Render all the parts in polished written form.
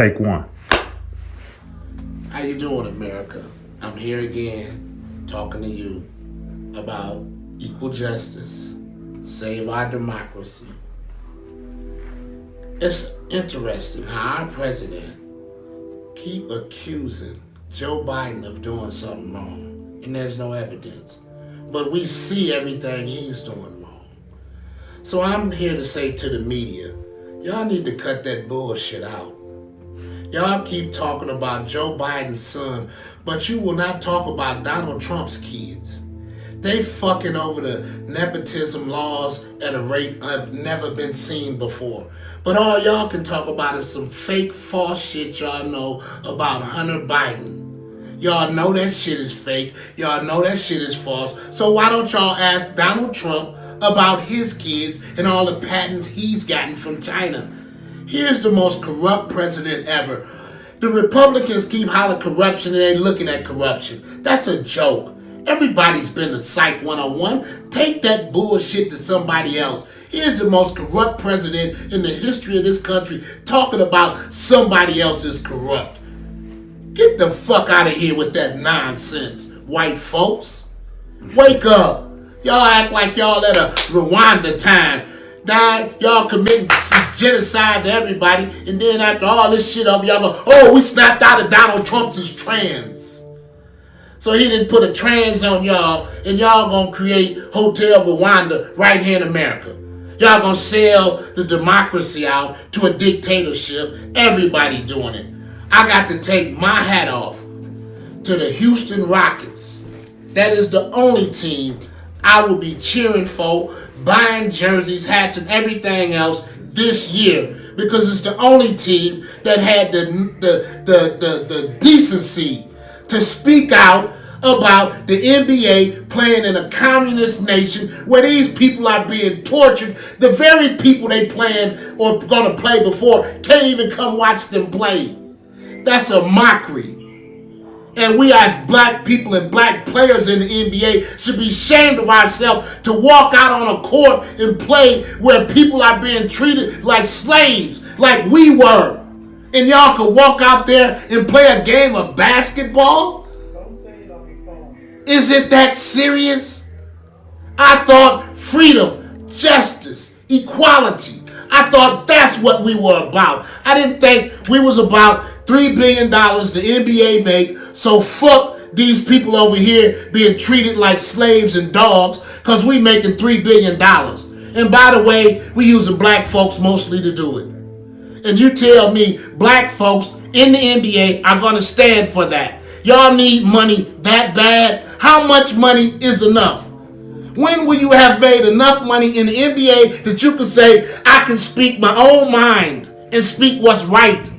Take one. How you doing, America? I'm here again talking to you about equal justice, save our democracy. It's interesting how our president keep accusing Joe Biden of doing something wrong, and there's no evidence. But we see everything he's doing wrong. So I'm here to say to the media, y'all need to cut that bullshit out. Y'all keep talking about Joe Biden's son, but you will not talk about Donald Trump's kids. They fucking over the nepotism laws at a rate I've never been seen before. But all y'all can talk about is some fake, false shit y'all know about Hunter Biden. Y'all know that shit is fake. Y'all know that shit is false. So why don't y'all ask Donald Trump about his kids and all the patents he's gotten from China? Here's the most corrupt president ever. The Republicans keep hollering corruption and they looking at corruption. That's a joke. Everybody's been to Psych 101. Take that bullshit to somebody else. Here's the most corrupt president in the history of this country talking about somebody else is corrupt. Get the fuck out of here with that nonsense, white folks. Wake up. Y'all act like y'all at a Rwanda time. Y'all committing genocide to everybody, and then after all this shit over, y'all go, oh, we snapped out of Donald Trump's as trans. So he didn't put a trans on y'all, and y'all gonna create Hotel Rwanda right here in America. Y'all gonna sell the democracy out to a dictatorship. Everybody doing it. I got to take my hat off to the Houston Rockets. That is the only team I will be cheering for, buying jerseys, hats, and everything else this year, because it's the only team that had the decency to speak out about the NBA playing in a communist nation where these people are being tortured. The very people they playing or going to play before can't even come watch them play. That's a mockery. And we as black people and black players in the NBA should be ashamed of ourselves to walk out on a court and play where people are being treated like slaves, like we were. And y'all could walk out there and play a game of basketball? Don't say it on your phone. Is it that serious? I thought freedom, justice, equality. I thought that's what we were about. I didn't think we was about $3 billion the NBA make, so fuck these people over here being treated like slaves and dogs because we making $3 billion. And by the way, we using black folks mostly to do it. And you tell me black folks in the NBA are going to stand for that. Y'all need money that bad? How much money is enough? When will you have made enough money in the NBA that you can say, I can speak my own mind and speak what's right?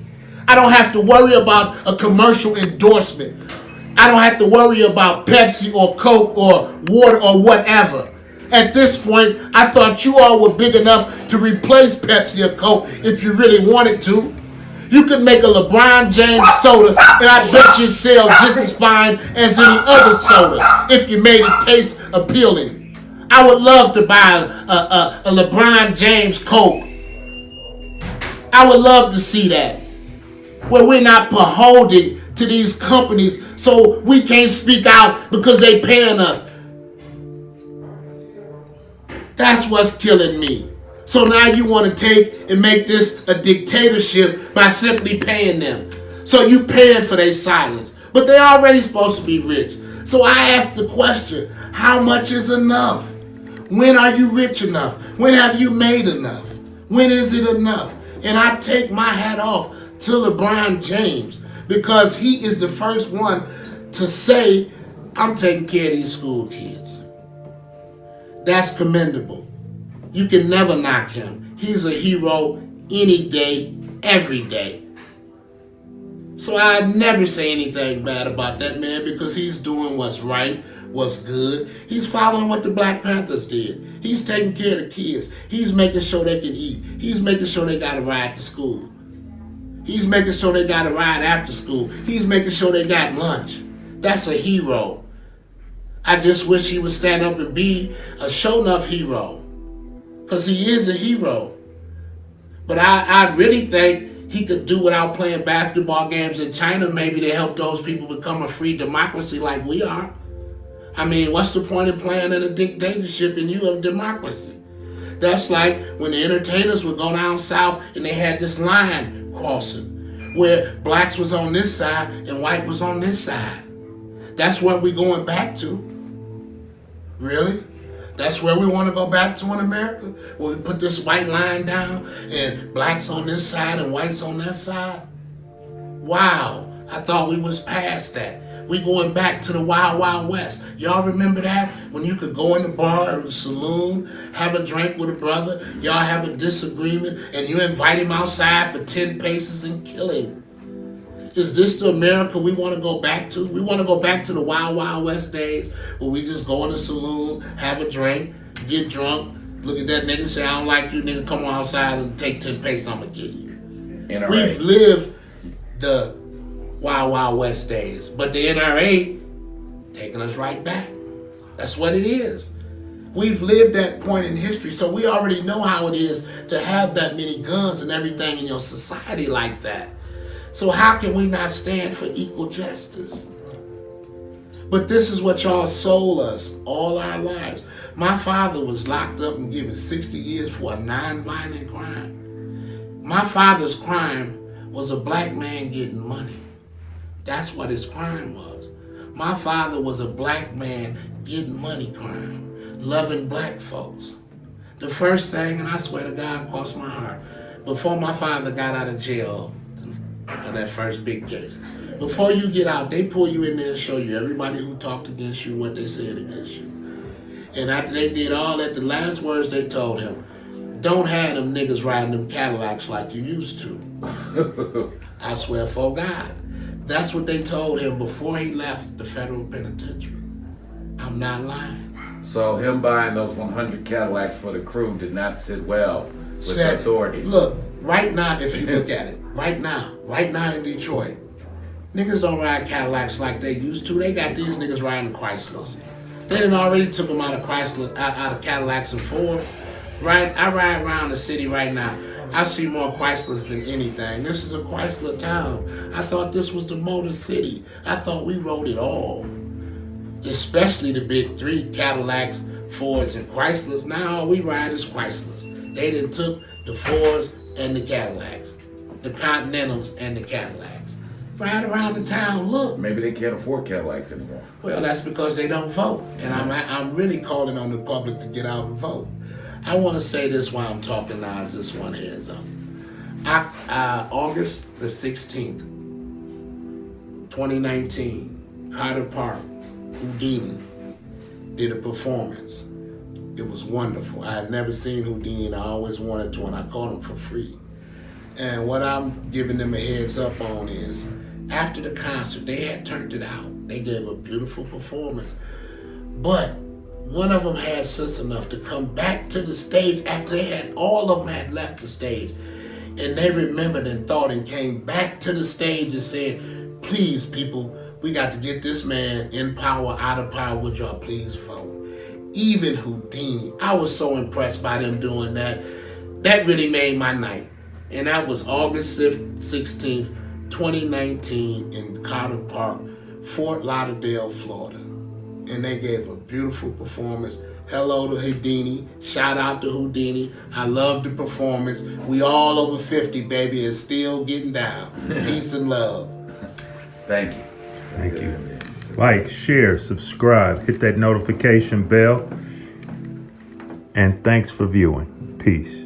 I don't have to worry about a commercial endorsement. I don't have to worry about Pepsi or Coke or water or whatever. At this point, I thought you all were big enough to replace Pepsi or Coke if you really wanted to. You could make a LeBron James soda, and I bet you'd sell just as fine as any other soda if you made it taste appealing. I would love to buy a LeBron James Coke. I would love to see that. Where we're not beholden to these companies so we can't speak out because they paying us. That's what's killing me. So now you want to take and make this a dictatorship by simply paying them. So you paying for their silence. But they're already supposed to be rich. So I asked the question, how much is enough? When are you rich enough? When have you made enough? When is it enough? And I take my hat off to LeBron James because he is the first one to say, I'm taking care of these school kids. That's commendable. You can never knock him. He's a hero any day, every day. So I never say anything bad about that man because he's doing what's right, what's good. He's following what the Black Panthers did. He's taking care of the kids. He's making sure they can eat. He's making sure they got a ride to school. He's making sure they got a ride after school. He's making sure they got lunch. That's a hero. I just wish he would stand up and be a show enough hero. Because he is a hero. But I really think he could do without playing basketball games in China, maybe to help those people become a free democracy like we are. I mean, what's the point of playing in a dictatorship and you have democracy? That's like when the entertainers would go down south and they had this line crossing where blacks was on this side and white was on this side. That's what we're going back to. Really? That's where we want to go back to in America? Where we put this white line down and blacks on this side and whites on that side? Wow, I thought we was past that. We going back to the Wild Wild West. Y'all remember that? When you could go in the bar or the saloon, have a drink with a brother, y'all have a disagreement, and you invite him outside for 10 paces and kill him. Is this the America we want to go back to? We want to go back to the Wild Wild West days where we just go in the saloon, have a drink, get drunk, look at that nigga, say, I don't like you, nigga, come on outside and take 10 paces, I'm going to kill you. NRA. We've lived the Wild Wild West days, but the NRA taking us right back. That's what it is. We've lived that point in history, so we already know how it is to have that many guns and everything in your society like that. So how can we not stand for equal justice? But this is what y'all sold us all our lives. My father was locked up and given 60 years for a non-violent crime. My father's crime was a black man getting money. That's what his crime was. My father was a black man getting money crime, loving black folks. The first thing, and I swear to God, crossed my heart, before my father got out of jail, on that first big case. Before you get out, they pull you in there and show you everybody who talked against you, what they said against you. And after they did all that, the last words they told him, don't have them niggas riding them Cadillacs like you used to. I swear for God. That's what they told him before he left the federal penitentiary. I'm not lying. So him buying those 100 Cadillacs for the crew did not sit well with the authorities. Look, right now, if you look at it, right now in Detroit, niggas don't ride Cadillacs like they used to. They got these niggas riding Chryslers. They done already took them out of Chrysler, out of Cadillacs and Ford. Right, I ride around the city right now. I see more Chryslers than anything. This is a Chrysler town. I thought this was the Motor City. I thought we rode it all. Especially the big three, Cadillacs, Fords, and Chryslers. Now all we ride is Chryslers. They done took the Fords and the Cadillacs, the Continentals and the Cadillacs. Ride around the town, look. Maybe they can't afford Cadillacs anymore. Well, that's because they don't vote. And I'm really calling on the public to get out and vote. I want to say this while I'm talking now, just one heads up. August the 16th, 2019, Carter Park, Houdini did a performance. It was wonderful. I had never seen Houdini and I always wanted to, and I caught him for free. And what I'm giving them a heads up on is, after the concert, they had turned it out. They gave a beautiful performance. But one of them had sense enough to come back to the stage after all of them had left the stage. And they remembered and thought and came back to the stage and said, please, people, we got to get this man in power, out of power. Would y'all please vote? Even Houdini. I was so impressed by them doing that. That really made my night. And that was August 16th, 2019 in Carter Park, Fort Lauderdale, Florida. And they gave a beautiful performance. Hello to Houdini. Shout out to Houdini. I love the performance. We all over 50, baby, and still getting down. Peace and love. Thank you. Thank you. Like, share, subscribe, hit that notification bell. And thanks for viewing. Peace.